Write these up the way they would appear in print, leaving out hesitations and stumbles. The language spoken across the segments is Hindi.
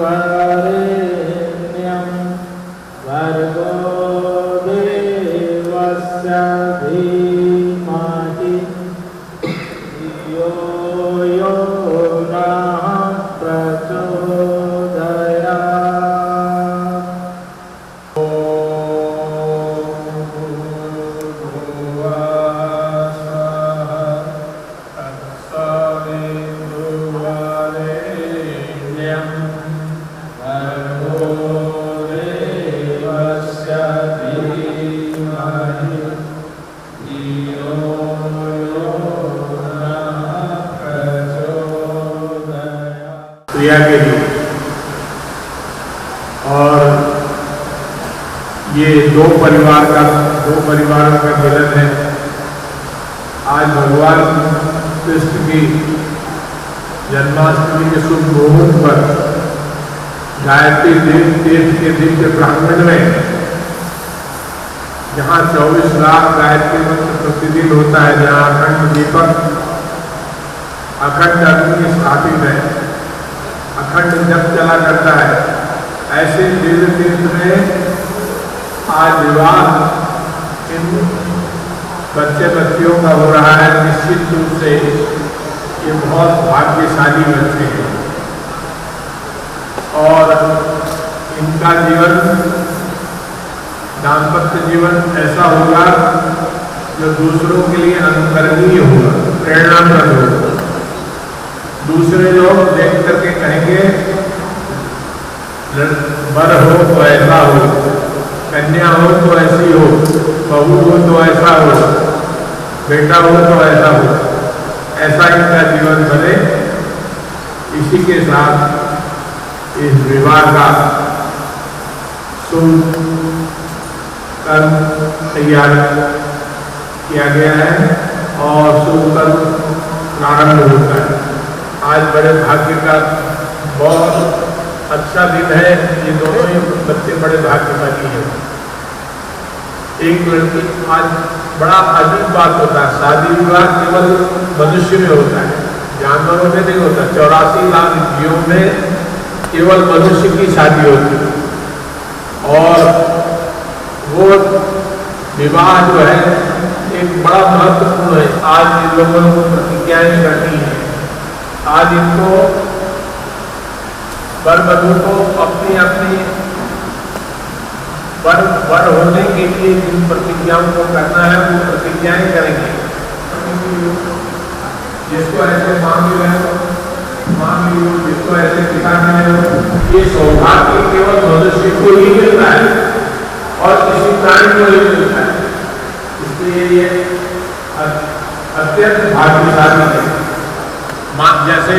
वरेण्यं भर्गो देवस्य धीमहि धियो यो नः प्रचोदयात्। ॐ भूर्भुवः स्वः तत्सवितुर्वरेण्यं भर्गो देवस्य धीमहि धियो यो नः प्रचोदयात्। क्रिया के लिए और ये दो परिवारों का मिलन है। आज भगवान कृष्ण की जन्माष्टमी के शुभ मुहूर्त पर गायत्री तीर्थ के दिव्य प्रांगण में, जहाँ 24 लाख गायत्री मंत्र प्रतिदिन होता है, जहाँ अखंड दीपक अखंड अग्नि स्थापित है, अखंड जप चला करता है, ऐसे दिव्य तीर्थ में आज विवाह इन बच्चियों का हो रहा है। निश्चित रूप से ये बहुत भाग्यशाली बच्चे हैं और इनका जीवन, दाम्पत्य जीवन ऐसा होगा जो दूसरों के लिए अनुकरणीय होगा, प्रेरणाप्रद होगा। दूसरे लोग देख करके कहेंगे वर हो तो ऐसा हो, कन्या हो तो ऐसी हो, बहू हो तो ऐसा हो, बेटा हो तो ऐसा हो, ऐसा इनका जीवन बने। इसी के साथ इस विवाह का शुभ कर्म तैयार किया गया है और शुभ कर्म प्रारंभ होता है। आज बड़े भाग्य का बहुत अच्छा दिन है। ये दोनों ही बच्चे बड़े भाग्यशाली हैं। एक लड़की, आज बड़ा अजीब बात होता है, शादी विवाह केवल मनुष्य में होता है, जानवरों में नहीं होता। 84 लाख जीवों में केवल मनुष्य की शादी होती है और वो विवाह जो है एक बड़ा महत्वपूर्ण है। आज इन लोगों को प्रतिज्ञाएं करनी है। आज इनको वर वधू को अपनी अपनी वर होने के लिए जिन प्रतिज्ञाओं को करना है वो प्रतिज्ञाएं करेंगे। जिसको ऐसे मांग लियो, जिसको ऐसे पिता मिले, ये सौभाग्य केवल मनुष्य को ही मिलता है और किसी प्राणी को नहीं मिलता है। इसलिए ये अत्यंत भाग्यशाली है। जैसे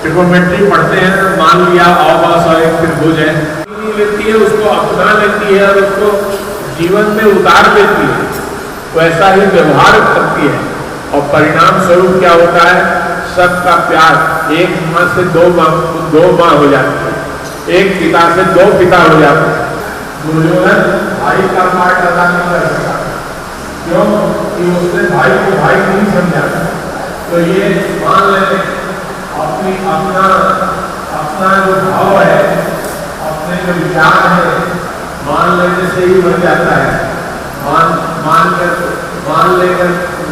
ट्रिगोनोमेट्री पढ़ते हैं तो मान लिया अवकाश और एक त्रिभुज है, लेती है, उसको अपना लेती है और उसको जीवन में उतार देती है, वैसा ही व्यवहार करती है और परिणाम स्वरूप क्या होता है? सबका प्यार। एक माँ से दो माँ हो जाती है, एक पिता से दो पिता हो जाते हैं। दुर्योधन भाई का पार्ट अदा नहीं कर सकता, क्यों कि उसने भाई को भाई नहीं समझा। तो ये मान लेते अपना जो भाव है, अपने जो विचार है, मान लेने से ही बन जाता है।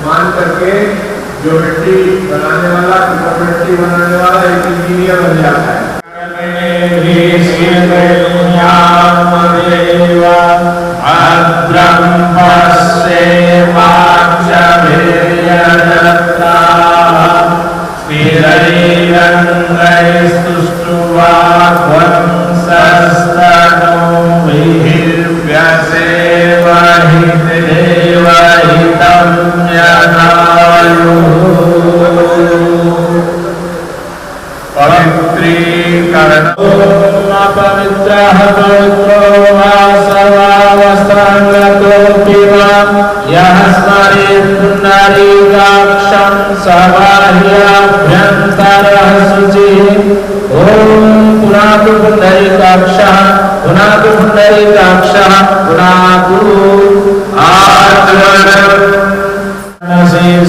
मान करके ज्योमेट्री बनाने वाला, ट्रिगोनोमेट्री बनाने वाला एक इंजीनियर बन जाता है। भद्रं पश्येमाक्षभिर्यजत्राः स्थिरैरङ्गैस्तुष्ट्वा पवित्रः पवित्रो वासवावस्त्राङ्गतोऽपि वा यः स्मरेत् पुण्डरीकाक्षं सबाह्याभ्यन्तरः शुचिः। ॐ पुनातु पुण्डरीकाक्षः, पुनातु पुण्डरीकाक्षः, पुनातु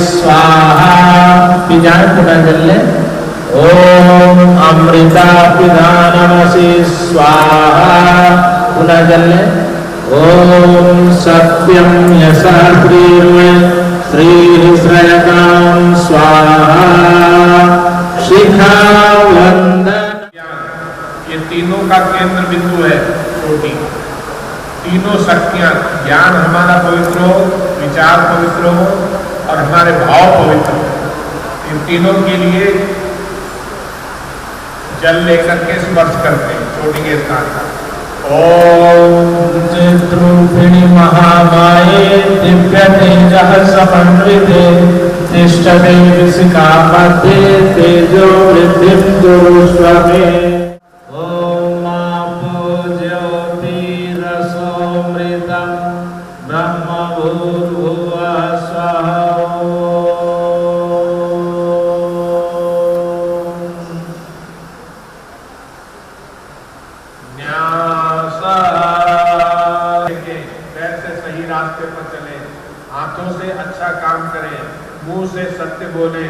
स्वाहा। पिजाएं पुनः जल ले। ओम अमृता पिधानमसि ये तीनों का केंद्र बिंदु है चोटी। तीनों शक्तियां, ज्ञान हमारा पवित्र हो, विचार पवित्र हो और हमारे भाव पवित्र हो, इन तीनों के लिए जल लेकर के स्पर्श करते हैं चोटी के स्थान पर। ओम चिद्रूपिणी महामाये दिव्य तेजः समन्विते तिष्ठते विशिखा मध्ये तेजो वृद्धिं कुरुष्व मे। ओम आपो ज्योतिरसोमृतं ब्रह्म भूर्भुवः स्वः। हाथों से अच्छा काम करें, मुंह से सत्य बोले,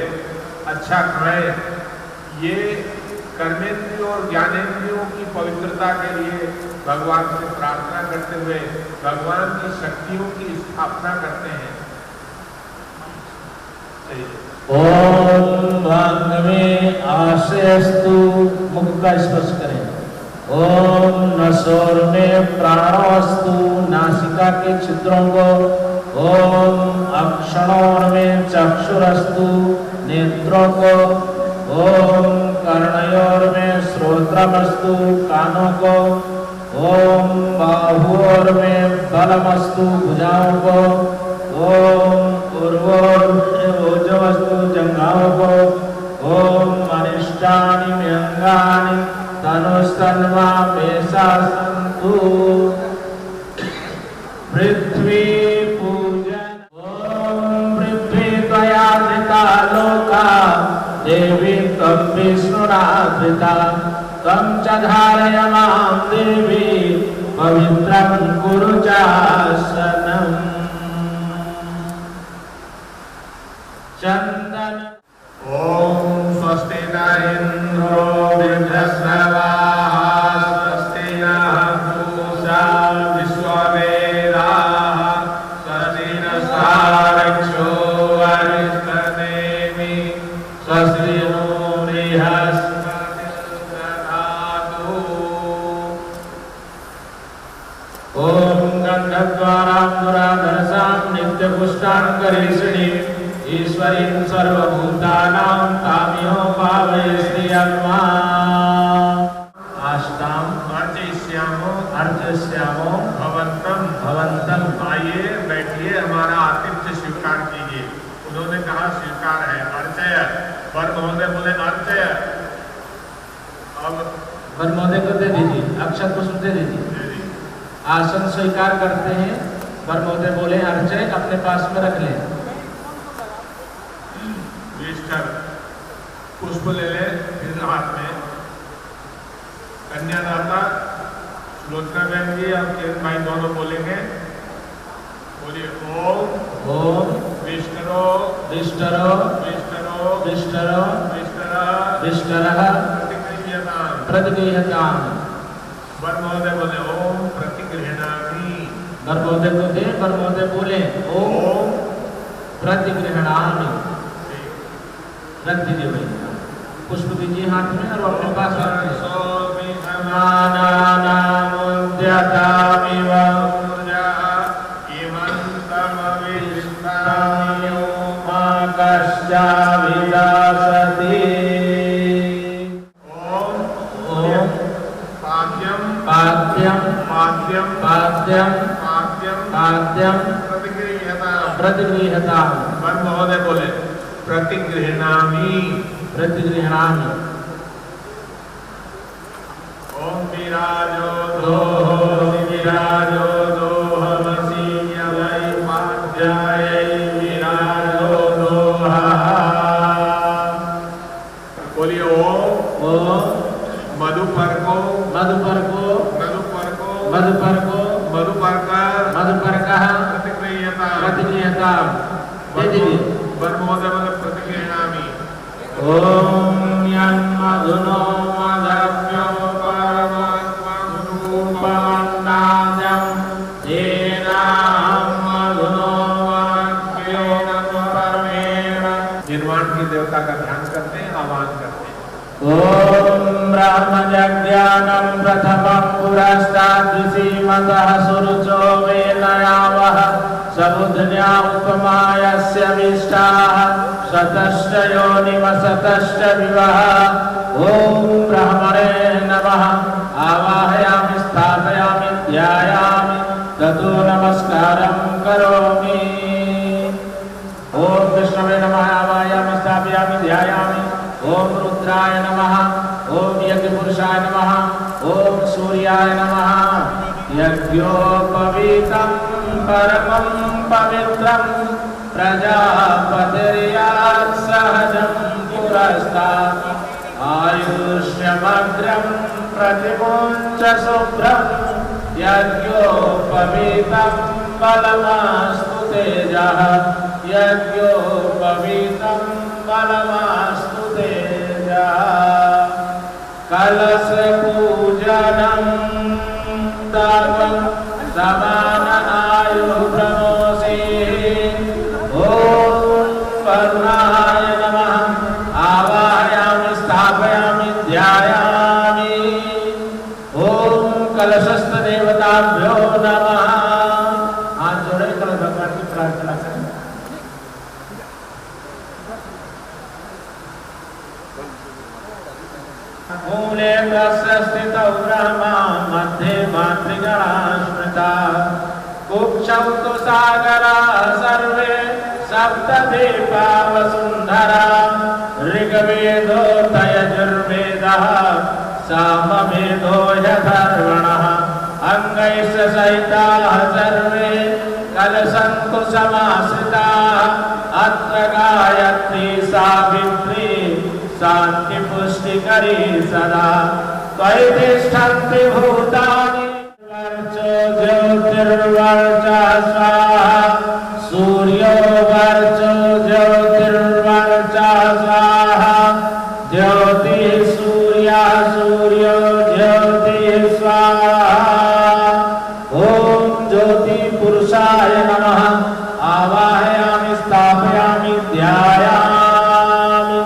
अच्छा खाएं। ये कर्मेंद्रियों और ज्ञानेंद्रियों की पवित्रता के लिए भगवान से प्रार्थना करते हुए भगवान की शक्तियों की स्थापना करते हैं। ओम भाग में आश्रयस्तु, मुख का स्पर्श करें। ओम नसोर में प्राणोस्तु, नासिका के छिद्रों को। ओम अक्षणोर में चक्षुरस्तु, नेत्रों को। ओम कर्णयोर में श्रोत्रमस्तु, कानों को। ओम बाहुओर में बलमस्तु, भुजाओं को। ओम उर्वोर में ओजवस्तु, जंघाओं को। ओम अनिष्टानि में अंगानि तनुस्तन्वा मेषा सन्तु। पृथ्वी पूजन। ओम पृथ्वी त्वया धृता लोका देवी त्वं विष्णुराधृता त्वं च धारय मां देवी पवित्रं कुरु चासनम्। चंदन। ओम स्वस्ति न इंद्रो वृद्धस्रवाः स्वस्ति नः पूषा विश्ववेदाः स्वस्ति नस्तार्क्ष्यो अरिष्टनेमि स्वस्ति नो बृहस्पतिर्दधातु। ओम गन्धद्वारां दुराधरसां नित्यपुष्टाङ्करीषिणीं ईश्वरीं सर्वभूतानां तामियो भावयेष्यन्मा। आष्टां अर्चयिष्यामो भवन्तं। आइए बैठिए, हमारा आतिथ्य स्वीकार कीजिए। उन्होंने कहा स्वीकार है। अर्चय, वर महोदय बोले अर्चय। अब वर महोदय को दे दीजिए, अक्षत पुष्प दे दीजिए। आसन स्वीकार करते हैं। वर महोदय बोले अर्चय अपने पास में रख लें। पुष्प ले ले फिर हाथ में। कन्यादाता सुलोचना बहन जी और किरण भाई दोनों बोलेंगे। बोलिए ओम। ओम विष्टरो विष्टरो विष्टरो विष्टरो विष्टरः विष्टरः प्रतिगृह्यताम् प्रतिगृह्यताम्। वर महोदय बोले ओम प्रतिगृह्णामि। वर महोदय को दे, वर महोदय बोले ओम प्रतिगृह्णामि। रख दीजिए भाई, पुष्प दीजिए हाथ में और अपने पास रखिए। प्रतिगृह्यताम्। वर महोदय बोले प्रतिगृह्णामि। प्रतिगृह्णामि। ओम विराजो दोहो विराजो दोहमसि वै पाद्याय विराजो दोहा। बोलिए ओम मधुपर को मधुपर को मधुपर को मधुपर को मधुपर का मधुपर का प्रतिगृह्यता। दे दीजिए। वर महोदय बोले प्रतिगृह्णामि। ओम यन्मधुनो मधव्यो परमात्मं रूपमन्नाद्यं येनाहं मधुनो वाक्येन परमेण। निर्वाण की देवता का ध्यान करते हैं, आह्वान करते हैं। ओम ब्रह्मज्ञान प्रथमं पुरस्ताद्विसीमतः सुरुचो वेलयावः समुद्र्या उपमायस्य विष्टाः शतश्च योनिमशतश्च विवः ॐ ब्रह्मणे नमः आवाहयामि स्थापयामि ध्यायामि ततो नमस्कारं करोमि ॐ विष्णवे नमः आवाहयामि स्थापयामि ध्यायामि ॐ रुद्राय नमः ॐ यज्ञपुरुषाय नमः ॐ सूर्याय नमः यज्ञोपवीतं परमं पवित्रं प्रजापतिर्यात् सहजं पुरस्तात् आयुष्यमग्रं प्रतिमुञ्च शुभ्रं यज्ञोपवीतं बलमास्तु तेजः यज्ञोपवीतं बलमास्तु तेजः कलश पूजनं तव समान आयु प्रमोषे ॐ वरुणाय नमः आवाहयामि स्थापयामि ध्यायामि ॐ कलशस्थ देवताभ्यो नमः हाथ जोड़े कल भगवान की प्रार्थना करें मूले तस्य स्थितौ ब्रह्मा मध्ये मातृगणा स्मृता कुक्षौ तु सागरा सर्वे सप्तद्वीपा वसुन्धरा ऋग्वेदो यजुर्वेदः सामवेदो यथर्वणः अङ्गैश्च सहिताः सर्वे कलशन्तु समाश्रिताः अत्र गायत्री सावित्री शांति पुष्टिकरी सदा त्वयि तिष्ठन्ति भूतानि वर्चो ज्योतिर्वर्चा स्वाहा सूर्यो वर्चो ज्योतिर्वर्चा स्वाहा ज्योतिः सूर्या सूर्यो ज्योतिः स्वाहा ॐ ज्योति पुरुषाय नमः आवाहयामि स्थापयामि ध्यायामि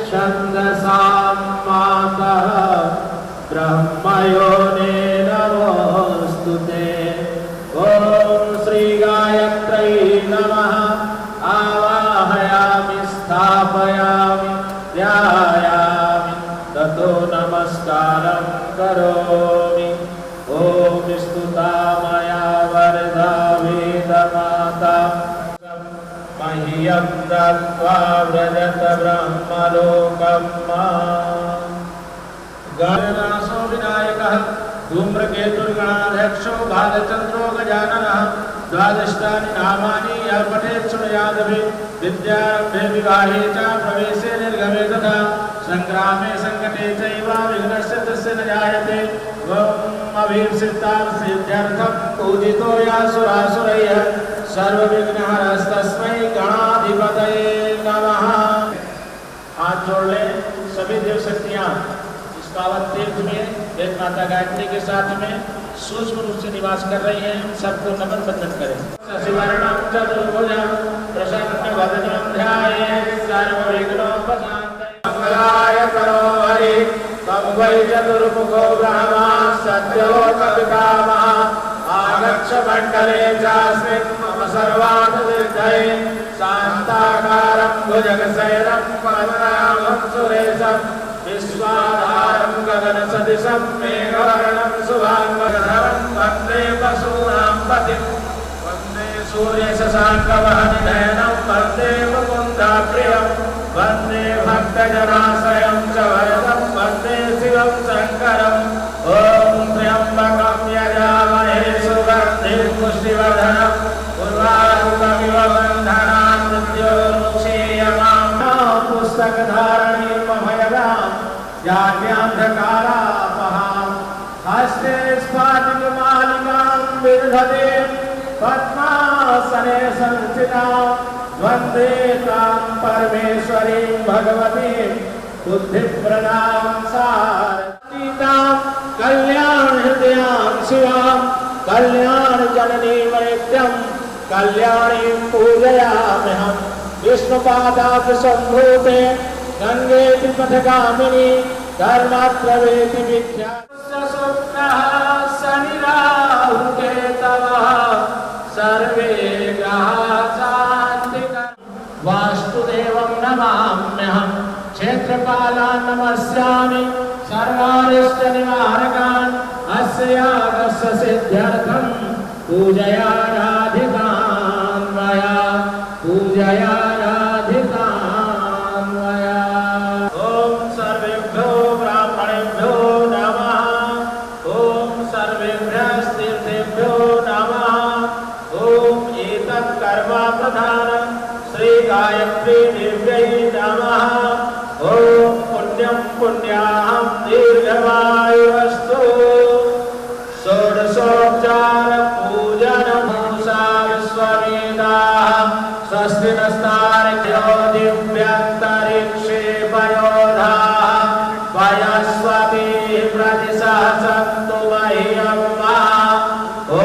छन्दसां मातः ब्रह्मयोने नमोऽस्तुते ॐ श्रीगायत्र्यै नमः आवाहयामि स्थापयामि ध्यायामि ततो नमस्कारं करोमि ॐ स्तुता मया वरदा वेदमाता मह्यं दत्त्वा व्रजत ब्रह्मलोकम् गणनासो विनायकः धूम्रकेतुर्गणाध्यक्षो भालचन्द्रो गजाननः द्वादशानि नामानि यः पठेत् शृणुयादपि विद्यारम्भे विवाहे च प्रवेशे निर्गमे तथा संग्रामे संकटे चैव विघ्नस्य तस्य न जायते त्वम् अभीप्सितां सिद्ध्यर्थं पूजितो यासुरासुरैः सर्वविघ्नहरस्तस्मै गणाधिपतये नमः। हाथ जोड़ ले सभी देव शक्तियां इस पावन तीर्थ में वेद माता गायत्री के साथ में सूक्ष्म रूप से निवास कर रही हैं। सबको नमन बंदन करें। शशिवर्णं चतुर्भुजं प्रसन्नवदनं ध्यायेत् सर्वविघ्नोपशान्तये। मंगलाय करो हरि तं वै चतुर्मुखो ब्रह्मा सत्यो कविकामः आगच्छ मण्डले चास्मिन् मम सर्वार्थसिद्धये शान्ताकारं भुजगशयनं पद्मनाभं सुरेशं विश्वाधारं गगनसदृशं मेघवर्णं शुभाङ्गधरं वन्दे पशूनां पतिं वन्दे सूर्यशशाङ्कवहनिनयनं वन्दे मुकुन्दप्रियं वन्दे भक्तजनाश्रयं च वरदं वन्दे शिवं शङ्करम् ॐ त्र्यम्बकं यजामहे सुगन्धिं पुष्टिवर्धनम् उर्वारुकमिव बन्धनान् मृत्योर्मुक्षीयमां पुस्तकधारणीं मभयदां जाड्यान्धकारापहां हस्ते स्फाटिकमालिकां बिभ्रते पद्मासने संस्थितां वन्दे तां परमेश्वरीं भगवतीं बुद्धिप्रदां सारतीतां कल्याणहृदयां शिवां कल्याणजननीं नित्यं कल्याणीं पूजयाम्यहम् विष्णुपादाब्जसम्भूते गङ्गेति पथगामिनी कर्मत्रवेति विख्यातस्य शुक्रः शनि राहु केतवः सर्वे ग्रहाः शान्तिकरः वास्तुदेवं नमाम्यहं क्षेत्रपालान् नमस्यामि सर्वारिष्टनिवारकान् अस्य यागस्य सिद्ध्यर्थं पूजयाराधितान् मया पूजयाराधितान् मया। ॐ सर्वेभ्यो ब्राह्मणेभ्यो नमः। ॐ सर्वेभ्यस्तीर्थेभ्यो नमः। ॐ एतत् कर्म प्रधान श्री गायत्री देव्यै नमः। ॐ पुण्यं पुण्याहं दीर्घमायुरस्तु। षोडशोपचार पूजन भूषा विश्ववेदाः स्वस्ति नस्तार्क्ष्यो दिव्यन्तरिक्षे पयोधाः वयस्वतिः प्रतिसहसन्तु मह्यं मा। ॐ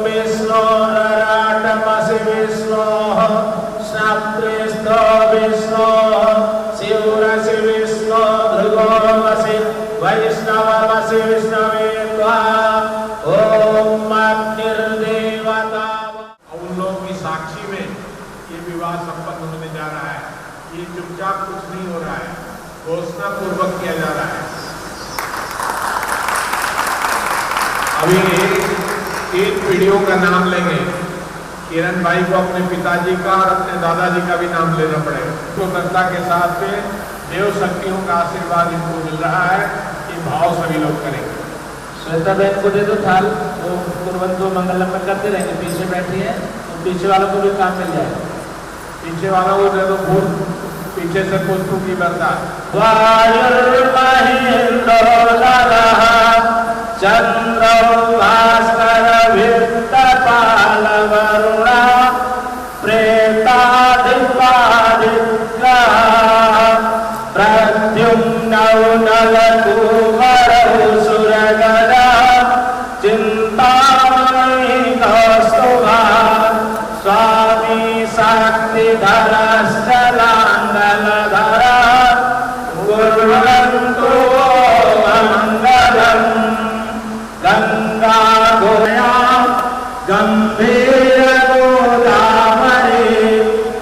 विष्णोरराटमसि विष्णोः स्नप्त्रिस्थो विष्णोः शिवरसि विष्णो भृगोमसि वैष्णवमसि विष्णवे त्वा। ओम अग्निर्देवता। उन लोगों की साक्षी में ये विवाह संपन्न होने जा रहा है। ये चुपचाप कुछ नहीं हो रहा है, घोषणा पूर्वक किया जा रहा है। अभी एक पीढ़ियों का नाम लेंगे। किरण भाई को अपने पिताजी का और अपने दादाजी का भी नाम लेना पड़ेगा। तो दत्ता के साथ में देव शक्तियों का आशीर्वाद इनको मिल रहा है। ये भाव सभी लोग करेंगे। श्वेता बहन को दे दो थाल, वो कुर्बंतो मंगलम में करते रहेंगे। पीछे बैठी है तो पीछे वालों को भी काम मिल जाएगा। पीछे वालों को दे दो फूल, पीछे से पुष्पों की बरसात। चंद्रो भास्कर वित्तपाल वरुणा प्रेतादिपादिग्रह प्रद्युम्नौ नलकुवरौ सुरगणा चिन्तामणि कौस्तुभा स्वामी शक्तिधरश्च लाङ्गलधरा कुर्वन्तु मङ्गलम्। गंगा गोया गंभीर गोदावरी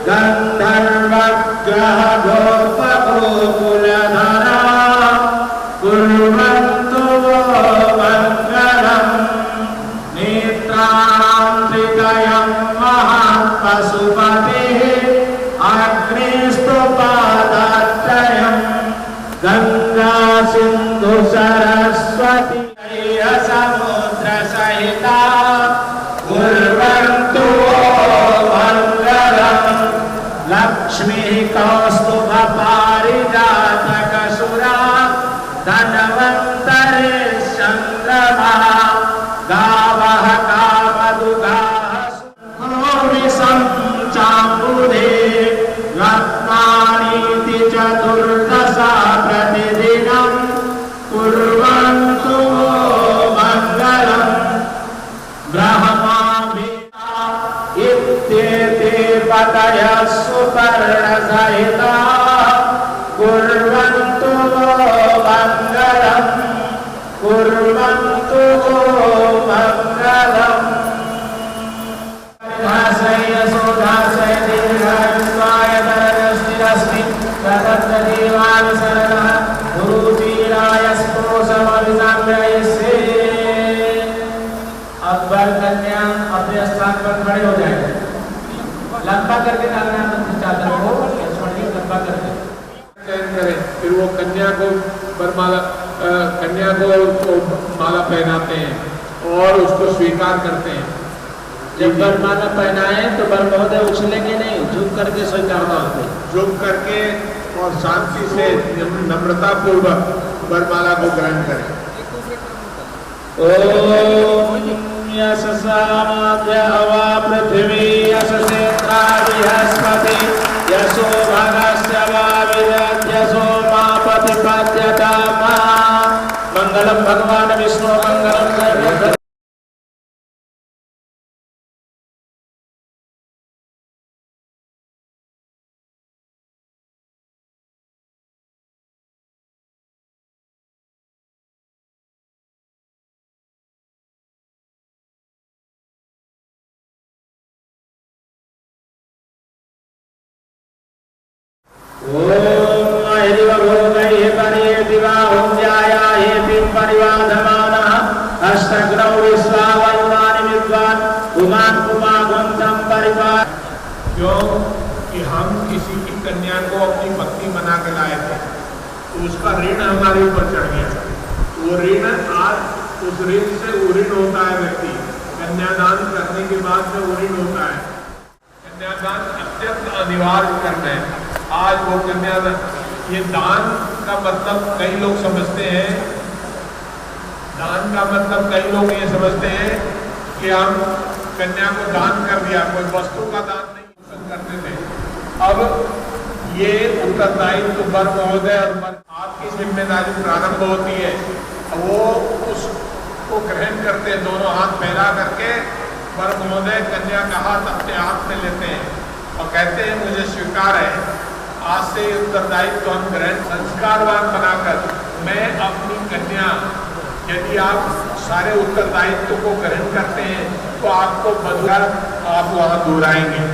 गंधर्वग्रह गोपगोकुलधरा कुर्वन्तु मङ्गलम्। नेत्रांत्रिकयं महापशुपतिः अग्निस्तुपादात्रयं गंगा सिंधु सरस्वती समुद्र सहिता कुर्वन्तु मङ्गलम्। लक्ष्मी कौस्तुभ पारिजातक सुरा धन्वन्तरे संग्रमा गावः कामदुघाः विषं चाम्बुधे रत्नानीति चतुर्दशा प्रतिदिनं कुर्वन्तु मङ्गलम्। ब्रह्मा विद्या इत्येते पतयः सुपर्णसहिताः कुर्वन्तु मङ्गलम् कुर्वन्तु मङ्गलम्। यशोदाशय दीर्घायुष्माय धरदृष्टिरस्मि प्रदत्तदेवाय शरणः गुरुचीराय स्पोषमभिसाम्ययसे। अब वर कन्या अपने स्थान पर खड़े हो जाए। लंबा करके डालना है चादर को, लंबा करके चयन करें। फिर वो कन्या को वरमाला, कन्या को माला पहनाते हैं और उसको स्वीकार करते हैं। जब वरमाला पहनाए तो वर महोदय उछलेंगे नहीं, झुक करके स्वीकार करते। झुक करके और शांति से नम्रता पूर्वक वरमाला को ग्रहण करें। ओम यशसामाद्य अवा पृथ्वी यशसेन्द्रा बृहस्पति यशो भगस्य वा विदध्यसो मा पतिपद्यता मा। मंगलम भगवान विष्णु मंगलम ओम हरिवभोगैः परिदिवाहुं ध्यायाहेति परिवाधमानः अष्टग्नौ विश्वावरुणानि विद्वान् पुमान् पुमागुंसं परिवार। क्यों कि हम किसी की कन्या को अपनी भक्ति बना के लाए थे, तो उसका ऋण हमारे ऊपर चढ़ गया। वो ऋण आज उस ऋण से उऋण होता है व्यक्ति। कन्यादान करने के बाद में उऋण होता है। कन्यादान अत्यंत अनिवार्य कर्म है। आज वो कन्यादान, ये दान का मतलब कई लोग समझते हैं, दान का मतलब कई लोग ये समझते हैं कि हम कन्या को दान कर दिया, कोई वस्तु का दान नहीं करते थे। अब ये उत्तरदायित्व वर महोदय और आपकी जिम्मेदारी प्रारंभ होती है। वो उसको ग्रहण करते हैं, दोनों हाथ फैला करके वर महोदय कन्या का हाथ अपने हाथ में लेते हैं और कहते हैं मुझे स्वीकार है, आज से उत्तरदायित्व हम ग्रहण संस्कारवान बनाकर मैं अपनी कन्या, यदि आप सारे उत्तरदायित्व को ग्रहण करते हैं तो आपको बदला आप वहां दूर आएंगे।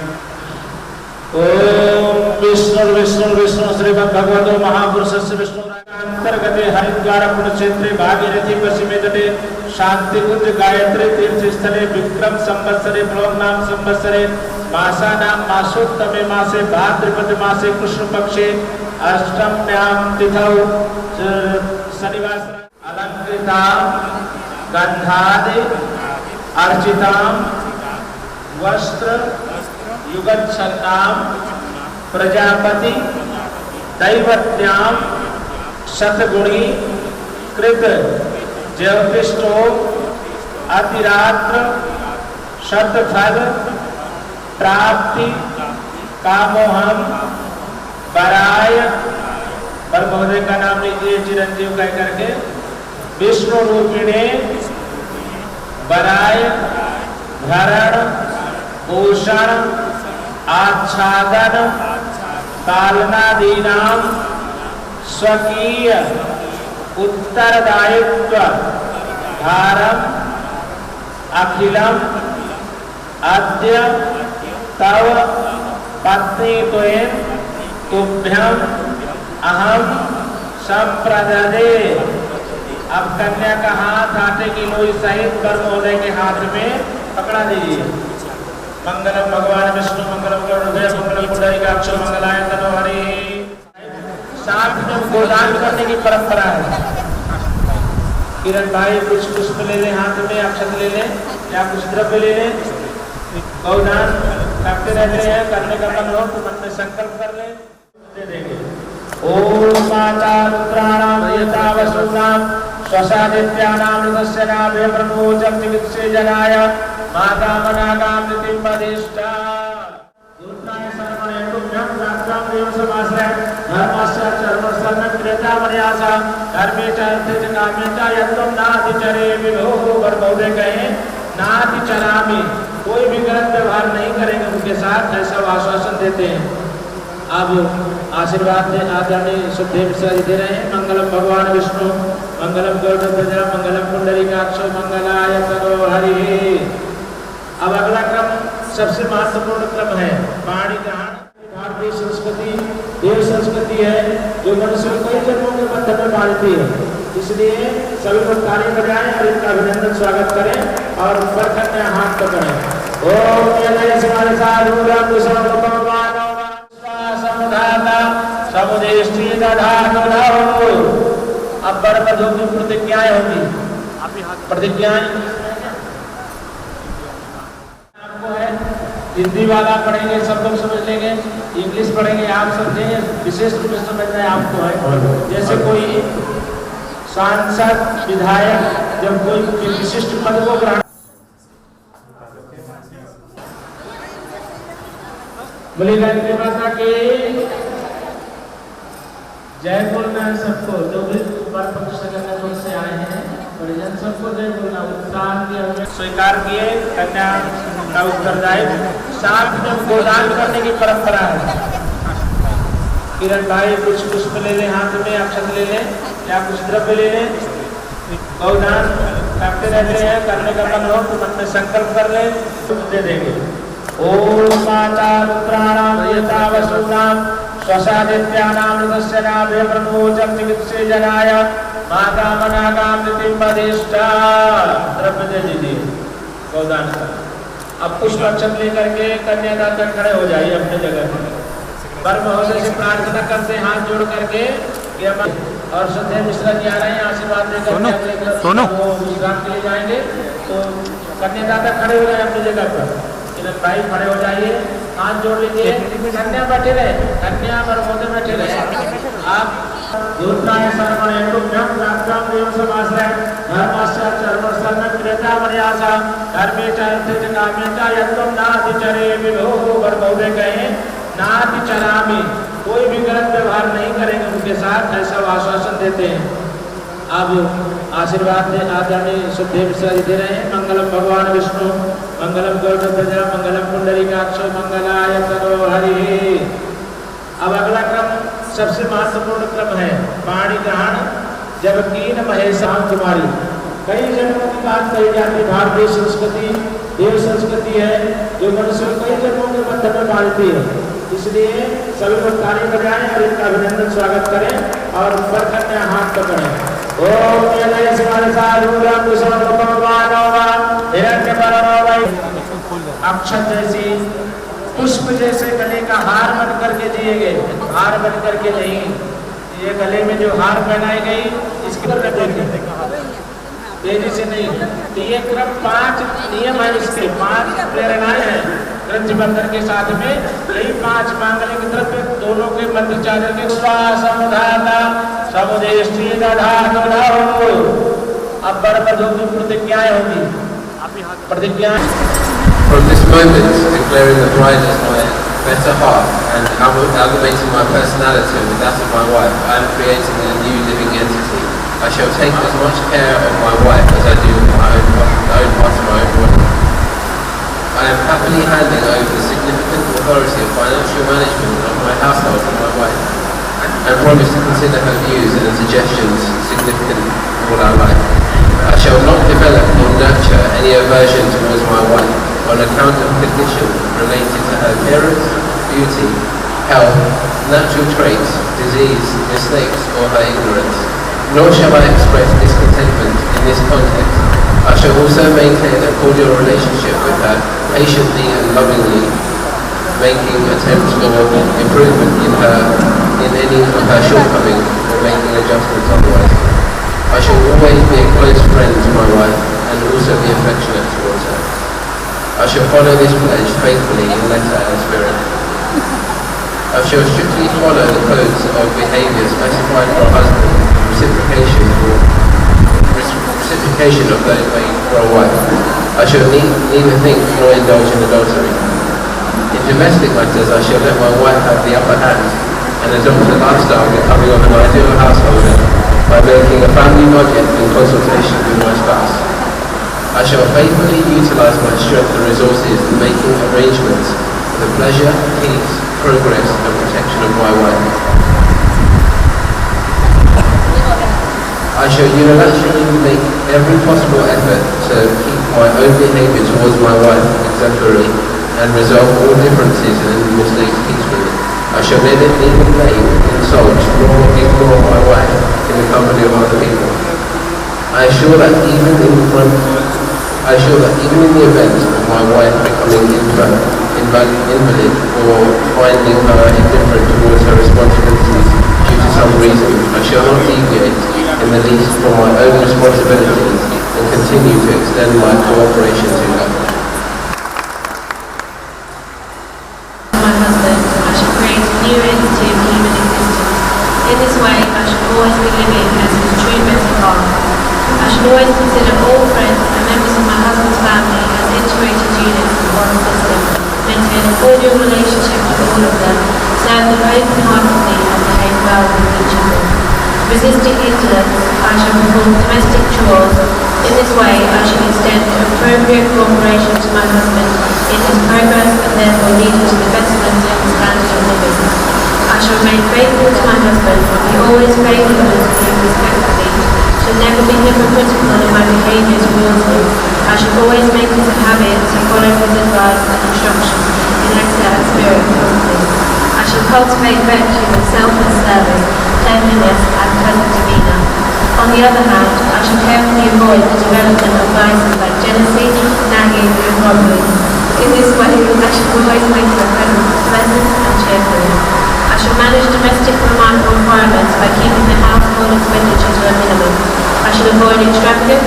ओम विष्णु विष्णु विष्णु श्रीमद् भगवतो महापुरुषस्य विष्णु अंतर्गते हरिद्वार पुण्यक्षेत्रे भागीरथी पश्चिमे तटे शांति कुंज गायत्री तीर्थ स्थले विक्रम संवत्सरे प्लवनाम संवत्सरे मासानां मासोत्तमे मासे भाद्रपद मासे कृष्ण पक्षे अष्टम्यां तिथौ शनिवार अलंकृता गंधादि अर्चितां वस्त्र युगच्छन्नां प्रजापति दैवत्यां शतगुणी कृत ज्योतिष्ठो अतिरात्र शतफल प्राप्ति कामोहम बराय, वर महोदय का नाम लीजिए चिरंजीव कह करके, विष्णु रूपिणे बराय भरण भूषण आच्छादन पालनादीनां स्वकीय उत्तरदायित्व भारम अखिलम अद्य तव पत्नी त्वेन तुभ्यम अहम संप्रददे। अब कन्या का हाथ आटे की लोई सहित वर महोदय के हाथ में पकड़ा दीजिए। मंगलम भगवान विष्णु मंगलम गरुड़ध्वज मंगलम पुंडरीकाक्ष मंगलाय तनो हरि। साथ में गोदान करने की परंपरा है। किरण भाई कुछ पुष्प ले लें, हाथ में अक्षत ले लें या कुछ द्रव्य ले लें। गौदान करते रहते हैं, करने का मन हो तो मन में संकल्प कर लें, दे देंगे। ओम माता रुद्राणाम हयता वसुनाम स्वसादित्यानाम ऋतस्य नाभे ब्रह्मो जगत्से जनाय माता मनागाम ऋतिम वधिष्ठा। दुर्गाय सर्वणे तुभ्यं रात्रां देव समाश्रय धर्मस्य चर्मस्य क्रियता मर्यासा धर्मे च अर्थे च कामे च यत्त्वं नातिचरे विभो। वर महोदय कहें नातिचरामि, कोई भी गलत व्यवहार नहीं करेंगे उनके साथ, ऐसा आश्वासन देते हैं। अब आशीर्वाद दे आदरणीय सुखदेव मिश्रा जी दे रहे हैं। मंगलम भगवान विष्णु मंगलम गरुड़ध्वज मंगलम पुंडरीकाक्ष मंगलाय तनो हरि। अब अगला क्रम सबसे महत्वपूर्ण क्रम है वाणी ग्रहण। भारतीय संस्कृति देव संस्कृति है जो मनुष्य को कई जन्मों के बंधन में बांधती है, इसलिए सभी लोग ताली बजाएं और इनका अभिनंदन स्वागत करें और बरकन्या हाथ पकड़ें। ओम यदि समारे साधुराम सर्वभगवान समधाता समुदेष्टि दधातु। अब बड़पदों की प्रतिज्ञाएं होंगी। प्रतिज्ञाएं आपको है, हिंदी वाला पढ़ेंगे सब लोग समझ लेंगे, इंग्लिश पढ़ेंगे आप समझेंगे, विशेष रूप से समझना है आपको है। जैसे कोई सांसद विधायक जब कोई विशिष्ट पद को ग्रहण, बोली गायत्री माता के जय बोलना है सबको। जो भी वर पक्ष से आए हैं परिजन सबको जय बोलना। उत्साह के स्वीकार किए कन्या का उत्तरदायित्व। साथ में गोदान करने की परंपरा है। किरण भाई कुछ पुष्प ले लें, हाथ में अक्षत ले लें या कुछ द्रव्य ले लें। गौदान करते रहते हैं, करने का मन हो तो मन में संकल्प कर लें, दे देंगे। ओम माता रुद्राणाम हयता वसुनाम स्वसादित्यानामृतस्य नाभे प्रमोचं चिकित्से जनाय माता मनागाम नितिम्बदिष्टा। द्रव्य दे दीजिए गौदान का। अब पुष्प अक्षत लेकर के कन्यादान खड़े हो जाइए अपने जगह पर। परम महोदय से प्रार्थना करते हैं हाथ जोड़ करके कि हम और श्रद्धेय मिश्रा जी आ रहे हैं आशीर्वाद देकर वो विश्राम के लिए जाएंगे। तो कन्यादाता खड़े हो जाए अपनी जगह पर। किरण भाई खड़े हो जाइए, हाथ जोड़ लीजिए। कन्या बैठे रहे, कन्या और महोदय बैठे रहे। आप दूताय सर्वणे तुभ्यं प्राप्तं देव समाश्रय धर्मस्य चर्मस्य क्रियता मर्यादा धर्मे च अर्थे च कामे च यत्त्वं नातिचरे विभो। महोदय कहें नातिचरामि, कोई भी गलत व्यवहार नहीं करेंगे उनके साथ, ऐसा आश्वासन देते हैं। अब आशीर्वाद दे आदरणीय श्रद्धेय मिश्रा जी दे रहे हैं। मंगलम भगवान विष्णु मंगलम गरुड़ध्वज मंगलम पुंडरीकाक्ष मंगलाय तनो हरि। अब अगला क्रम सबसे महत्वपूर्ण क्रम है वाणी ग्रहण। जब कीन महेशान कुमारी, कई जन्मों की बात कही जाती। भारतीय संस्कृति देव संस्कृति है जो मनुष्य को कई जन्मों के बंधन में बांधती है। इसलिए सभी लोग ताली बजाएं और इनका अभिनंदन स्वागत करें और वर कन्या हाथ पकड़ें। ओम अक्षत जैसी पुष्प जैसे गले का हार बन करके दिए गए, हार बन करके नहीं। ये गले में जो हार पहनाई गई इसके ऊपर तेजी से नहीं। तो ये क्रम 5 नियम है, इसके 5 प्रेरणाएं हैं ग्रंथ बंधन के साथ में। यही 5 मांगलिक द्रव्य दोनों के मंत्र चादर के समुधाता समुदेष्टि दधातु। अब बड़बड़ों की प्रतिज्ञाएं होगी, प्रतिज्ञाएं। From this moment, declaring the bride as my better half and amalgamating my personality with that of my wife, I am creating a new living entity. I shall take as much care of my wife as I do of my own part of my own body. I am happily handing over the significant authority of financial management of my household to my wife, and promise to consider her views and suggestions significant in all our life. I shall not develop or nurture any aversion towards my wife on account of conditions related to her appearance, beauty, health, natural traits, disease, mistakes, or her ignorance. Nor shall I express discontentment in this context. I shall also maintain a cordial relationship with her, patiently and lovingly making attempts for improvement in any of her shortcomings or making adjustments otherwise. I shall always be a close friend to my wife and also be affectionate towards her. I shall follow this pledge faithfully in letter and spirit. I shall strictly follow the codes of behaviour specified for a husband, reciprocation of those made for a wife. I shall neither think nor indulge in adultery. In domestic matters, I shall let my wife have the upper hand and adopt a lifestyle becoming of an ideal householder by making a family budget in consultation with my spouse. I shall faithfully utilise my strength and resources in making arrangements for the pleasure, peace, progress and protection of my wife. I shall unilaterally make every possible effort to keep my own behaviour towards my wife exemplary and resolve all differences and mistakes peacefully. I shall neither blame, insult, nor ignore my wife in the company of other people. I assure that even in the event of my wife becoming invalid or finding her indifferent towards her responsibilities due to some reason, I shall not deviate in the least from my own responsibilities and continue to extend my cooperation to her. My husband, I shall create a new entity of human existence. In this way, I shall always be living as his true better half. I shall always consider all friends and members of my husband's family as integrated units of one system, maintain a cordial relationship with all of them, serve them open-heartedly and behave well with each other. Resisting indolence, I shall perform domestic chores. In this way, I shall extend appropriate cooperation to my husband in his progress and therefore lead him to the betterment of his standard of living. I shall remain faithful to my husband, be always favourable to him respectfully, shall never be hypocritical in my behaviour towards him. I shall always make it a habit to follow his advice and instructions in letter and spirit promptly. I shall cultivate virtue the other hand, I should carefully avoid the development of vices like jealousy, nagging and robbery. In this way, I should always make my presence pleasant and cheerful. I should manage domestic requirements by keeping the household expenditure to a minimum. I should avoid extravagance.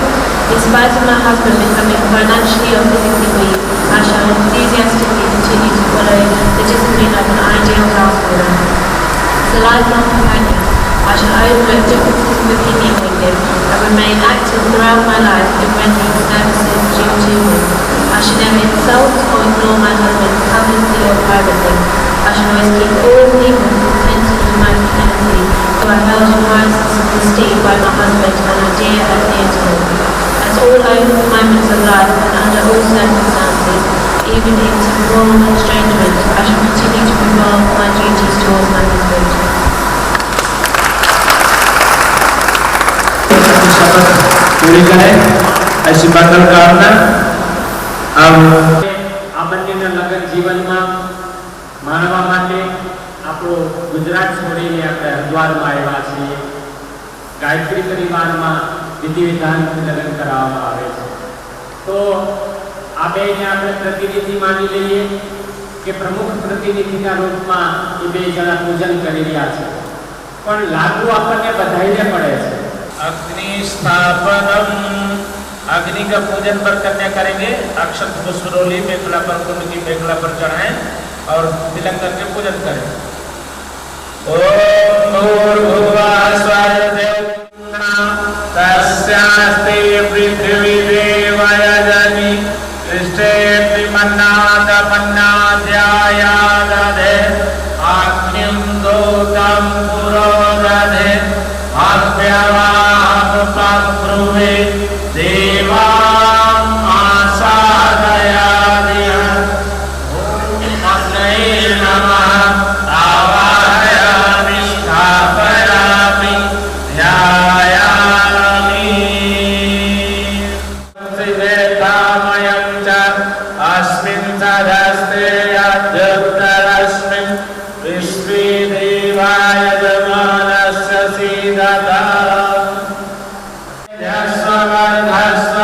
In spite of my husband becoming financially or physically weak, I shall enthusiastically continue to follow the discipline of an ideal householder. As a lifelong companion, I shall overlook differences of opinion with him and remain active throughout my life in rendering services due to him. I should never insult or ignore my husband publicly or privately. I should always keep all people contented in my community who are held in high esteem by my husband and are dear and near to him. At all moments of life and under all circumstances, even in temporal estrangement, I shall continue to perform my duties towards my husband. पूरी करें ऐसी बातों का આપણને લગ્ન જીવનમાં માણવા માટે આપણો ગુજરાત છોડીને આપણે હરિદ્વારમાં આવ્યા છીએ. ગાયત્રી પરિવારમાં વિધિ વિધાનથી લગ્ન કરાવવામાં આવે છે. તો આ બેને આપણે પ્રતિનિધિ માની લઈએ કે પ્રમુખ પ્રતિનિધિના રૂપમાં એ બે જણા પૂજન કરી રહ્યા છે, પણ લાગુ આપણને બધાઈને પડે છે. अग्नि स्थापनम, अग्नि का पूजन पर कन्या करेंगे. अक्षत पुष्परोली मेखला पर कुंड की मेखला पर चढ़ाएं और तिलक करके पूजन करें. ओम भूर्भुवः स्वः तस्यास्ति पृथ्वी देवयजनि पृष्ठे मन्नादमन्नाद्यायादधे आख्यं दोतं पुरोदधे अभ्यवाहमुपब्रुवे देवाम् आसादयादिह. अग्नये नमः आवाहयामि स्थापयामि ध्यायामि. श्रीवेदामयं च अस्मिन् सदस्ते अद्युत्तरस्मिन् विश्वे देवाय जमानस्य सीदता. यस्वर्धस्व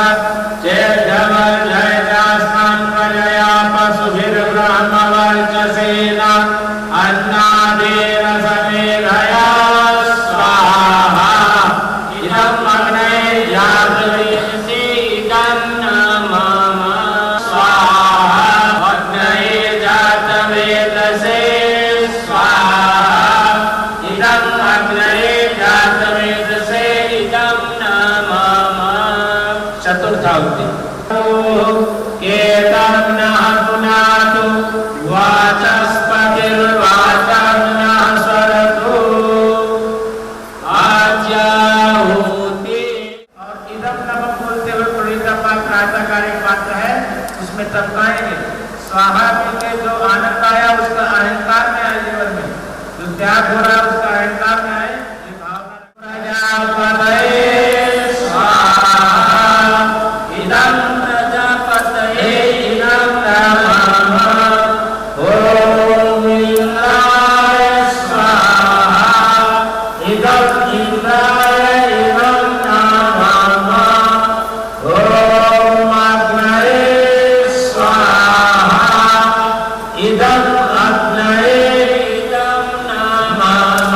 चेद्यवर्धयजास्मन् प्रजया पशुभिर्ब्रह्मवर्चसेन अन्नादेन समेधया स्वाहा. इदम् अग्नये जातवेदसे इदं मम स्वाहा. अग्नये जातवेदसे स्वाहा. इदम् अग्नये जातवेदसे इदं नमः. चतुर्थाहुति. एतं नः पुनातु वाचस्पतिर्वाचं नः स्वरतु आज्याहुति. और इदं नमः बोलते हुए पुरोहित पात्र आचाकारी पात्र है, उसमें टपकाएंगे. स्वाहा के जो आनंद आया उसका अहंकार में आए, जीवन में जो त्याग हो रहा है उसका अहंकार में आए. ये प्रजापतये स्वाहा. इदं प्रजापतये इदं नमः. ओम इंद्राय स्वाहा. इदं इंद्राय इदं नमः. ओम अग्नये स्वाहा. इदं अग्नये इदं नमः.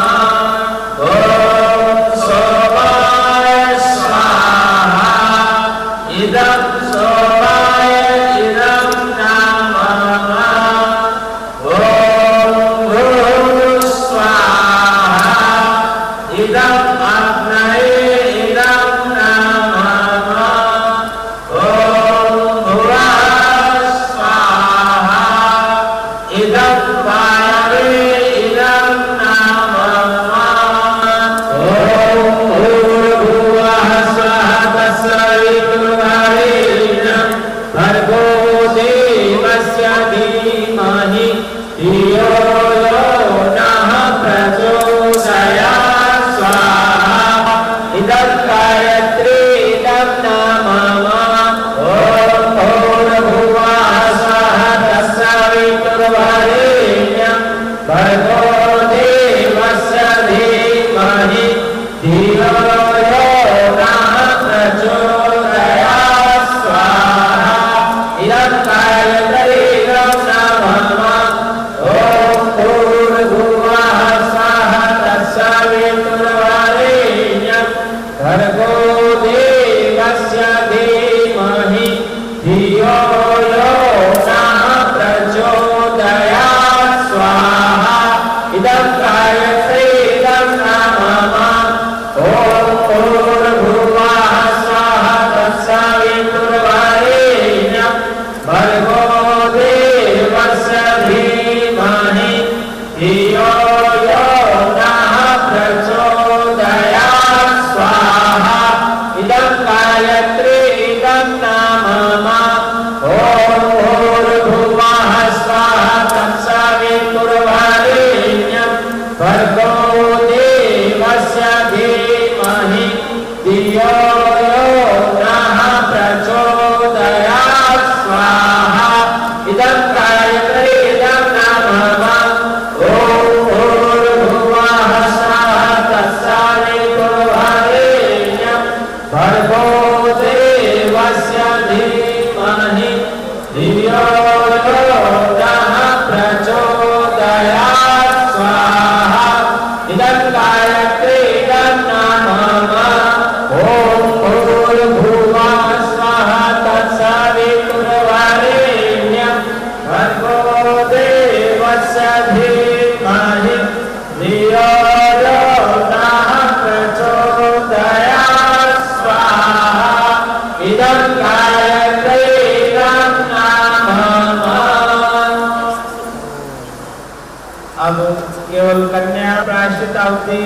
आहुति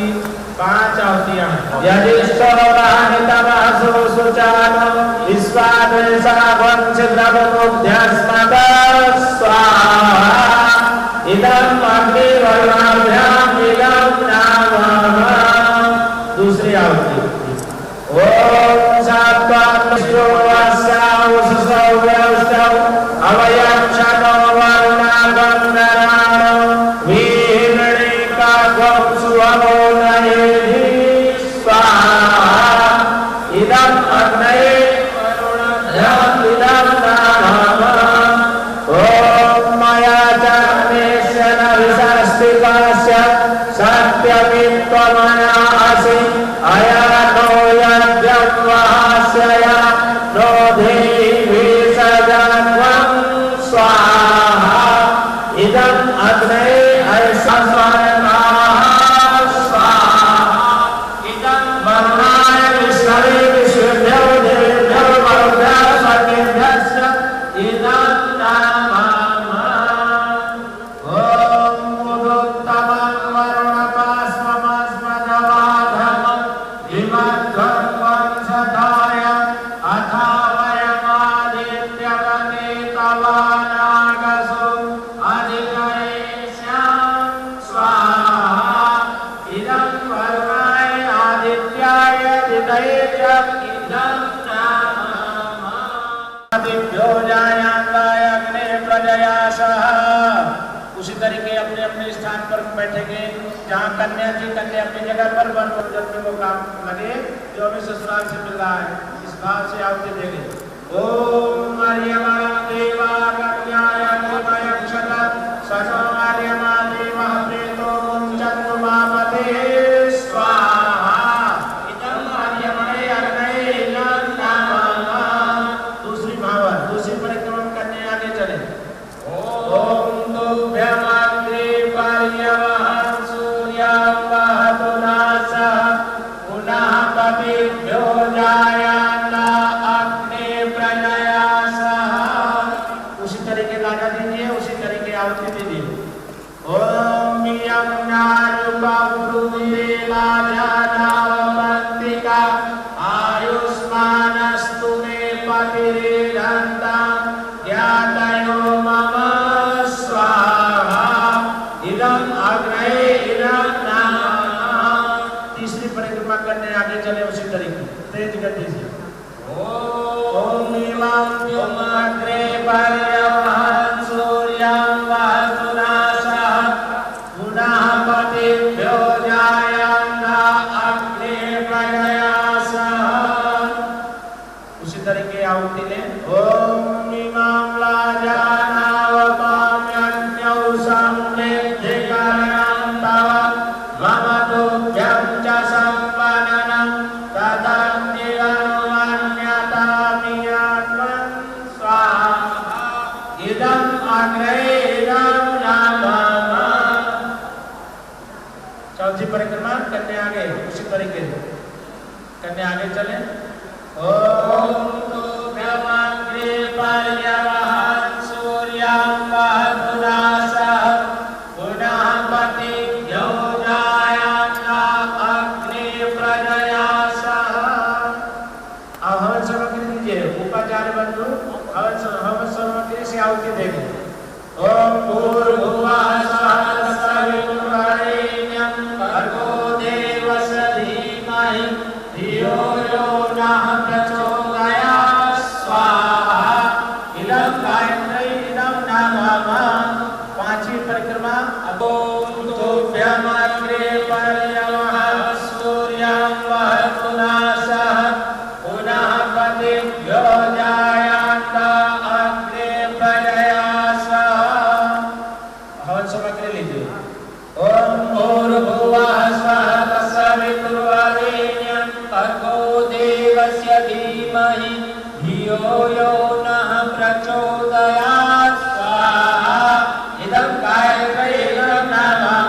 5 आहुतियां। यदि सोमहानितमसु सुचानो विश्वादेशागं छिद्रमुद्यस्मत स्वाहा इदं अग्निवर्णाभ्याम इदं नामः। दूसरी आहुति ओम सात्वात्मश्रो अस्याउससौव्यष्टौ अवयं शनो वर्णागन्धराणो वीरणिकागं सुवमो नयेधि स्वाहा इदं अग्नये वरुणभ्याम् इदं नामः। ओम मया चाग्नेस्य न विषस्तिकास्य सत्यमित्त्वमनासि अयानो यज्ञं वहास्यया नो देवी सजन्वं स्वाहा इदं अग्नये ऐश्वर्यमाः स्वाहा इदं वर्णाय विष्णवे विश्वेभ्यो देवेभ्यो वरुभ्यः सर्वेभ्यश्च इदं नामः। ओम मुदोत्तमं वरुणपास्ममस्मदवाधमं विमध्वं वंशधाय अथा वयमादित्यवनेतवानागसो अधिकरेष्यां स्वाहा इदं वर्णाय आदित्याय दिदये च इदं नामः। आदिभ्यो जायान्वाय अग्ने प्रजया सह। उसी तरीके अपने अपने स्थान पर बैठेंगे जहाँ कन्या जी कन्या अपनी जगह पर वन जब वो काम लगे जो हमें ससुराल से मिल रहा है इस भाव से आहुति देंगे। ओम आर्यमा देवा कन्याय देवयक्षत सनो आर्यमा देवः प्रेतो मुञ्चन्नुमापते स्वाहा इदं आर्यमणे अग्नये इदं नामः। दूसरी भाव दूसरी परिक्रमा करने आगे चले। ओम तुभ्यमग्रे पर्यवहं सूर्यं वहतु नासः पुनः पतिभ्यो जायान्न अग्ने प्रजया सह। उसी तरीके गाना दीजिए उसी तरीके आहुति दीजिए। ओम यं नारुपब्रुवीलाजानावमन्तिका आयुष्मानस्तु मे पतिर्दन्तं ज्ञातयो मम स्वाहा इदं अग्नये इदं नामः। तीसरी परिक्रमा करने आगे चले उसी तरीके तेज गति से। ओम इमं व्योमग्रे पर्यवहं सूर्यं वहतु नासः पुनः पतिभ्यो जायान्न अग्ने प्रजया सह। उसी तरीके आहुति ले। ओम इमं लाजानावपाम्यन्यौ समृद्धिकरणं तव मम तुभ्यं च सम्पन्नं तदन्यनुमन्यतामियात्मन् स्वाहा इदं अग्नये इदं नामः। चौथी परिक्रमा करने आगे उसी तरीके से करने आगे चले। ओम तुभ्यमग्रे पर्यवहं सूर्यं वहतु नासः पुनः पतिभ्यो जायान्न अग्ने प्रजया सह। अब हवन सामग्री दीजिए उपाचार्य बंधु हवन सामग्री से आहुति देंगे। ओम भूर्भुवः स्वः सवितुर्वरेण्यं भर्गो देवस्य धीमहि धियो यो नः प्रचोदयात् स्वाहा इदं गायत्री इदं नामः। पांचवी परिक्रमा। ओम तुभ्यमग्रे पर्यवहं सूर्यं वहतु नासः पुनः पतिभ्यो जायान्न अग्ने प्रजया सह। हवन सामग्री लीजिए। ओम भूर्भुवः स्वः सवितुर्वरेण्यं भर्गो देवस्य धीमहि धियो यो नः प्रचोदयात् स्वाहा इदं गायत्री इदं नामः।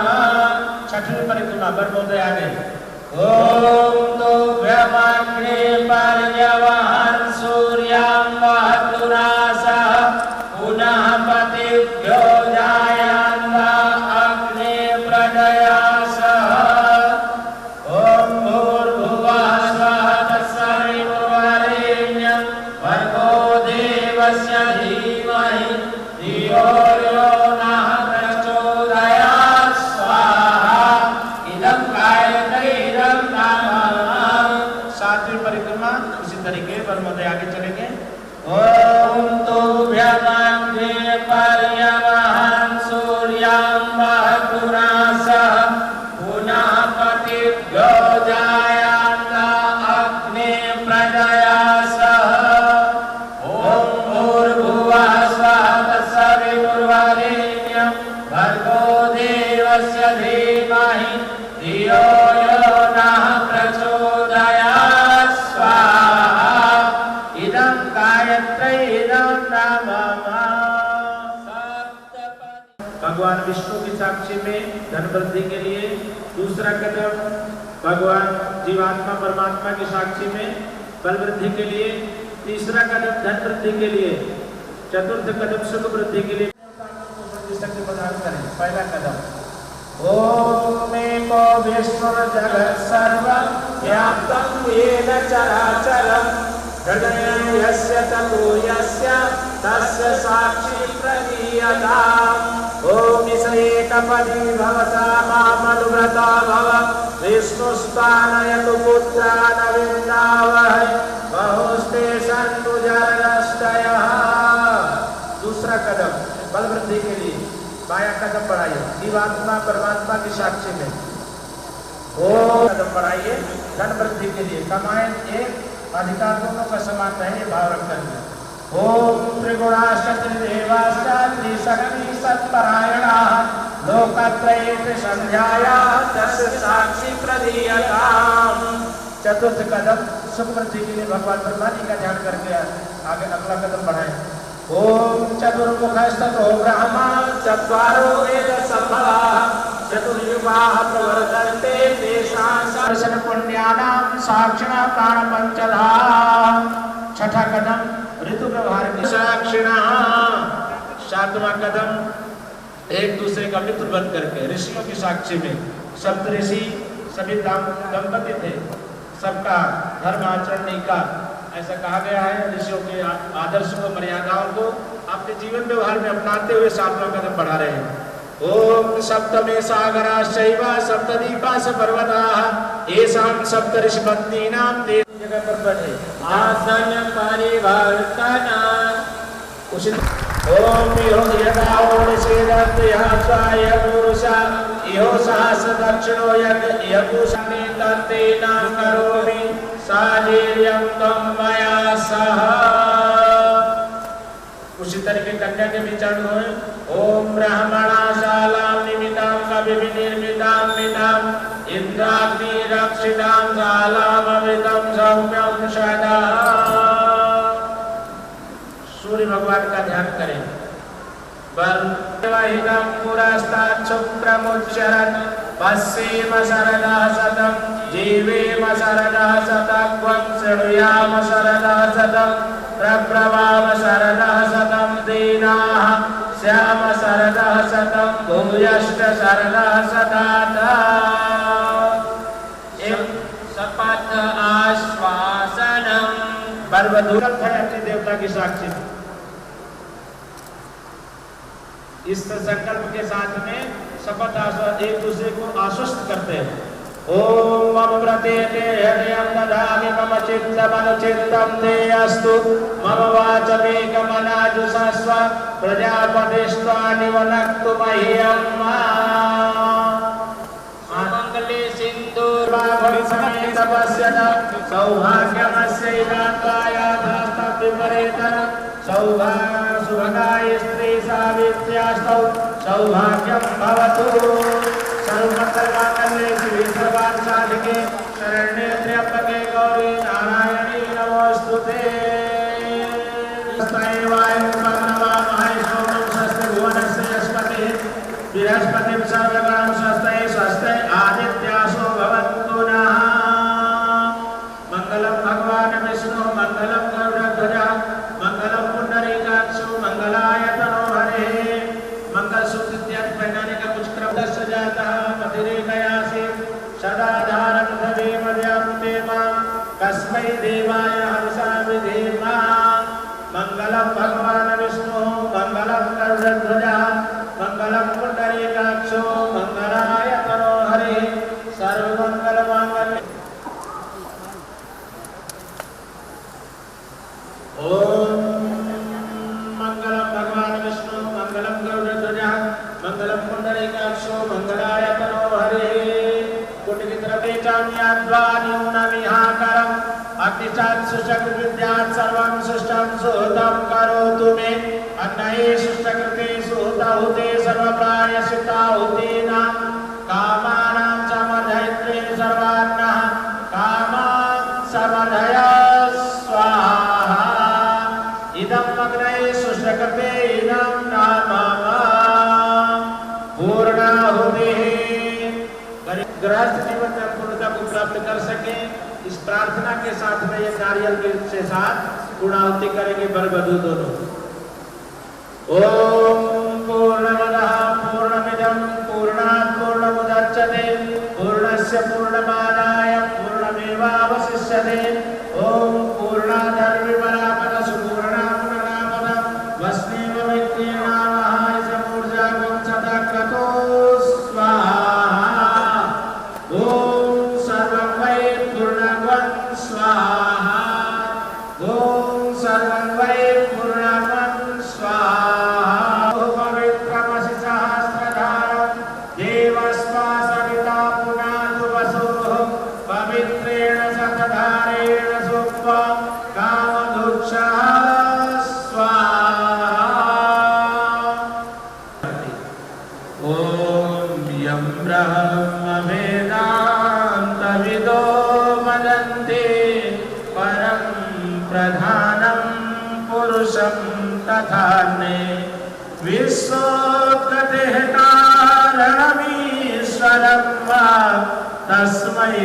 छठवीं परिक्रमा पर बोलते आगे। ओम तुभ्यमग्रे पर्यवहं सूर्यं वहतु नासः पुनः पतिभ्यो जायान्न अग्ने प्रजया सह। ओम तुभ्यमग्ने पर्यवहन् सूर्यं वहतुरासः पुनः पतिभ्यो जायान्त अग्ने प्रजया सह। ओम भूर्भुवः स्वः तत्सवितुर्वरेण्यं भर्गो देवस्य धीमहि धियो यो नः प्रचोदयात् स्वाहा। इदं गायत्री इदं नमः। भगवान विष्णु की साक्षी में धन वृद्धि के लिए दूसरा कदम, भगवान जीवात्मा परमात्मा की साक्षी में बल वृद्धि के लिए तीसरा कदम, धन वृद्धि के लिए चतुर्थ कदम, सुख वृद्धि के लिए शक्ति प्रदान करें। पहला कदम, ओम एको विष्णुर्जगत् सर्वं व्याप्तं येन चराचरं हृदयं यस्य ततो यस्य तस्य साक्षी प्रतीयताम्। ओम स एकपदी भवता मामनुव्रता भव विष्णुस्तानयतु पुत्रान् विन्दावहै बहुस्ते सन्तु जननष्टयः। दूसरा कदम, बल वृद्धि के लिए बाया कदम बढ़ाइए, जीवात्मा परमात्मा की साक्षी में। ओ कदम बढ़ाइए धन वृद्धि के लिए, कमाएं एक अधिकार दोनों का समान रहे भाव रख करके। ओम त्रिगुणाश्च त्रिदेवाश्च त्रिशक्ति सत्परायणाः लोकत्रयेषु संध्याया तस्य साक्षी प्रदीयताम्। चतुर्थ कदम, सुख वृद्धि के लिए भगवान ब्रह्मा जी का ध्यान करके आगे अगला कदम बढ़ाएं। ओम चतुर्मुखस्ततो ब्रह्मा चत्वारो वेद संभवाः चतुर्युगाः प्रवर्तन्ते तेषां दर्शन पुण्यानां साक्षिणः प्राणपञ्चधा। छठा कदम, ऋतु व्यवहार की साक्षिणः। सातवां कदम, एक दूसरे का मित्र बन करके ऋषियों की साक्षी में। सप्त ऋषि सभी दंपति थे, सबका धर्म आचरण नहीं का, ऐसा कहा गया है। ऋषियों के आदर्शों को, मर्यादाओं को अपने जीवन व्यवहार में अपनाते हुए सातवां कदम बढ़ा रहे हैं। ओम सप्तमे सागराश्चैव सप्तद्वीपाः पर्वताः येषां सप्तऋषिपत्नीनां जगह पर बने आसन परिवर्तनात्। ओम यो यदा ओणसेदन्त यः स्वाय पुरुषः इहो सहस दक्षिणो यकुशने तत्तेनां करोमि साधीर्यं त्वं मया सह। उसी तरीके कन्या के विचरण हुए। ओम ब्राह्मणाशालां निमितां कविर्निर्मितां मितां इंद्राग्नि रक्षितां शालाममितं सौम्यं सदा। सूर्य भगवान का ध्यान करें। वरवाहितं पुरस्तात् शुक्रमुच्चरन् पश्येम शरदः शतं जीवेम शरदः शतं त्वं शृणुयाम शरदः शतं प्रब्रवाम शरदः शतं दीनाः श्याम शरदः शतं भूयश्च शरदः शतात्। शपथ आश्वासनम्। बलवधू है अपने देवता की साक्षी में। इस संकल्प के साथ में शपथ एक दूसरे को आश्वस्त करते हैं। ओम मम प्रत्येते हृदयं ददामि मम चित्तमनुचित्तं ते अस्तु मम वाचमेकमनाजुषस्व प्रजापतिस्त्वानिवनक्तु मह्यं मंगले सिन्धुर्वाभविसमेतपस्यत सौभाग्यमस्यैकायाधास्तविपरेतरं सौभाग्यसुभगाय स्त्री सावित्र्यास्तौ सौभाग्यं भवतु। सर्वमङ्गलमाङ्गल्ये शिवे सर्वार्थसाधिके शरण्ये त्र्यम्बके गौरी नारायणी नमोऽस्तुते। बृहस्पतिं सर्वकाम स्वस्ते स्वस्ते आदित्यासो भवन्तु नः। मंगलम भगवान विष्णु मंगलम गरुड़ध्वज मंगलम पुंडरीकाक्षो मंगलायतनो हरे। मंगल सूत्र इत्यादि पहनाने का कुछ क्रम दस जाता पतिरेकयासि सदा धारं धवे मध्यं देवा कस्मै देवाय हंसा विधेमा। मंगलम भगवान विष्णु मंगलम गरुड़ध्वज मंगलम पुंडरीकाक्षो मंगलायतनो हरे। सर्वमंगल मांगल्ये ओम इष्टात् सुचक्र विद्यात् सर्वं सुष्टं सुहृतं करोतु मे अन्नये सुष्टकृते सुहृताहुते सर्वप्रायश्चित्ताहुतेनां कामानां समर्धयित्वे सर्वान्नः कामान् समर्धय स्वाहा इदं अग्नये सुष्टकृते इदं नाम पूर्णाहुतिः। गृहस्थ जीवन में पूर्णता को प्राप्त कर सके इस प्रार्थना के साथ में ये नारियल के साथ पूर्णाहुति करेंगे वर वधू दोनों। ओम पूर्णमदः पूर्णमिदं पूर्णात् पूर्णमुदच्यते पूर्णस्य पूर्णमादाय पूर्णमेवावशिष्यते। ओम पूर्णात् विपरापद सुपूर्णा पुनरापद वस्नेव व्यक्तीनामः समूर्जा गुं सदा क्रतो स्वाहा। ओम सर्वं वै पूर्णवन् स्वाहा। ओम सर्वं वै पूर्णवन् स्वाहा। पवित्रमसि सहस्रधारं देवस्मा सविता पुनातु वसुः पवित्रेण शतधारेण सुप्त्वा कामधुक्षः स्वाहा। ओम यं ब्रह्मवेदान्तविदो वदन्ति परं प्रधानं पुरुषं तथान्ये विश्वोत्पत्तेः कारणमीश्वरं वा तस्मै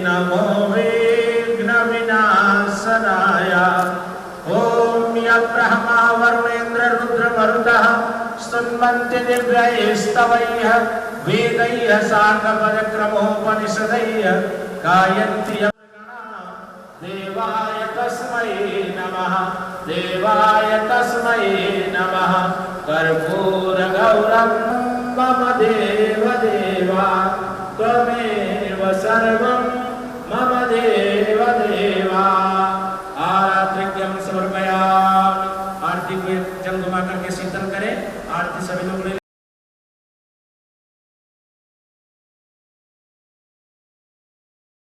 नमो विघ्नविनाशनाय। ओम यब्रह्मा वरुणेन्द्र रुद्र मरुतः स्तुन्वन्ति दिव्यैस्तवैः वेदैः सार्गपदक्रमोपनिषदैः गायन्ति देवाय तस्मै नमः देवाय तस्मै नमः। कर्पूरगौरं मम देव देवा त्वमेव सर्वं मम देव देवा। आरात्रिक्यं समर्पयामि। आरती को जलगुमा करके शीतल करें। आरती सभी लोग ले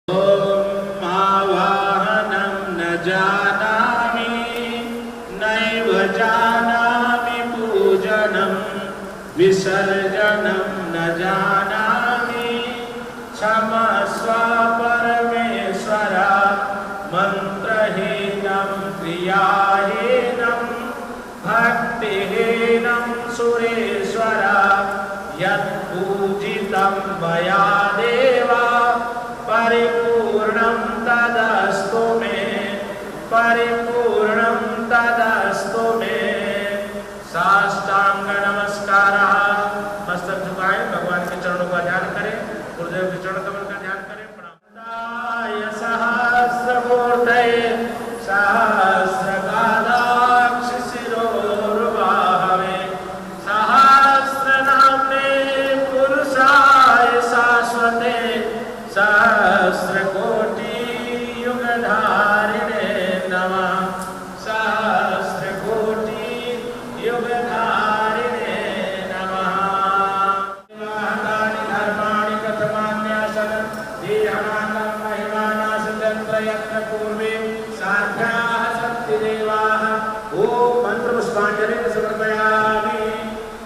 ओम आवाहनं न जानामि नैव जानामि पूजनं विसर्जनं न जानामि क्षमस्व परमेश्वर मन्त्रहीनं क्रियाहीनं भक्तिहीनं सुरेश्वर यत्पूजितं मया देवा परिपूर्णं तदस्तु मे परिपूर्णं तदस्तु मे। साष्टांग नमस्कारः। मस्तक झुकाएं भगवान के चरणों का ध्यान करें गुरुदेव के चरण कमल का ध्यान करें। प्रणाम सहस्रमूर्तये सहस्रपादाक्ष शिरोर्बाहवे सहस्रनाम्ने पुरुषाय शाश्वते सहस्रकोटि युगधारिणे नमः सहस्रकोटि युगधारिणे नमः। महाकानि धर्माणि कथमान्यासनं देहानां महिमानां तन्त्रयत्र पूर्वे साध्याः सन्ति देवाः। ओम मंत्र पुष्पांजलिं समर्पयामि।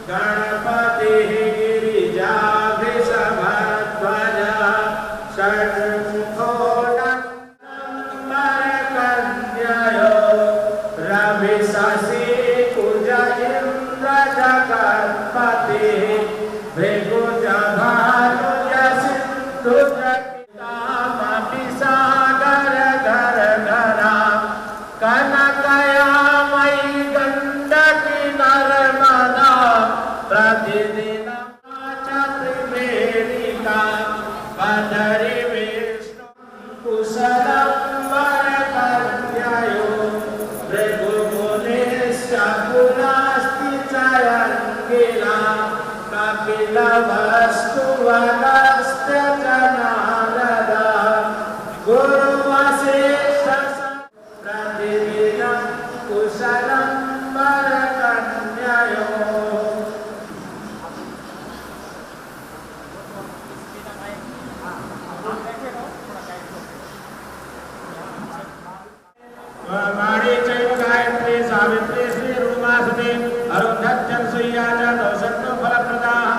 गणपतिः गिरिजाभिषभध्वजः षण्मुखो नम्बरकन्ययो रविशशि कुज इन्द्र जगत्पतिः भृगुजभानुज सिन्धुजपितामपि सागर घर घरा कनकयामयि गण्डकी नर्मदा प्रतिदिन त्रिवेणिका पदरि विष्णु कुशलं वरकन्ययो भृगुमुनिश्च पुनास्ति चयन्गिला कपिलवस्तु वनस्य च नारदा गुरुवसिष्ठ प्रतिदिनं कुशलं वरकन्ययो। सावित्री श्री रूमासते अरुंधत्यं सुयाचा दौसन्तो फलप्रदाः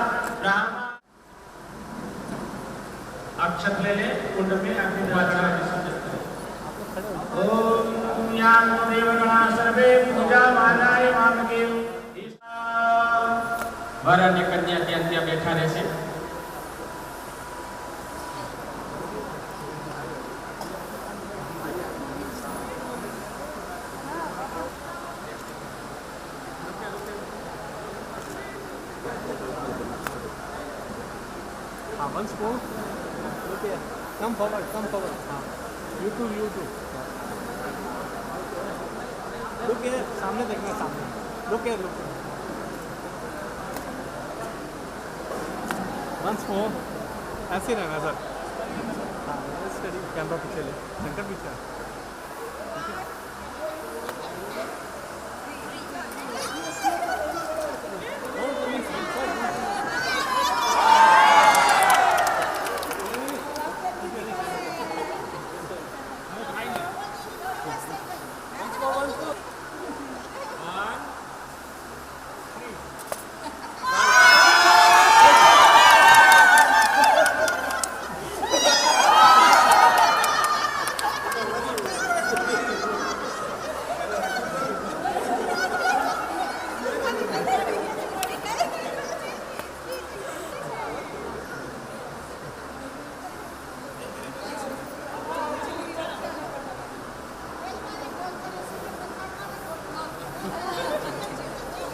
राम अक्षत ले ले कुंड में अग्निवाचन ओम यां देवगणा सर्वे पूजा मानाय मामके वर અને કન્યા ત્યાં ત્યાં બેઠા રહેશે once more. Look here. Come forward. Come forward. You too. You too. Look here. सामने देखना सामने. Look here. Look here. Once more. ऐसे रहना सर. हाँ. Steady. कैमरा पीछे ले. शंकर पीछे.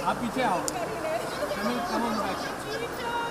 आप पीछे आओ. Come on back.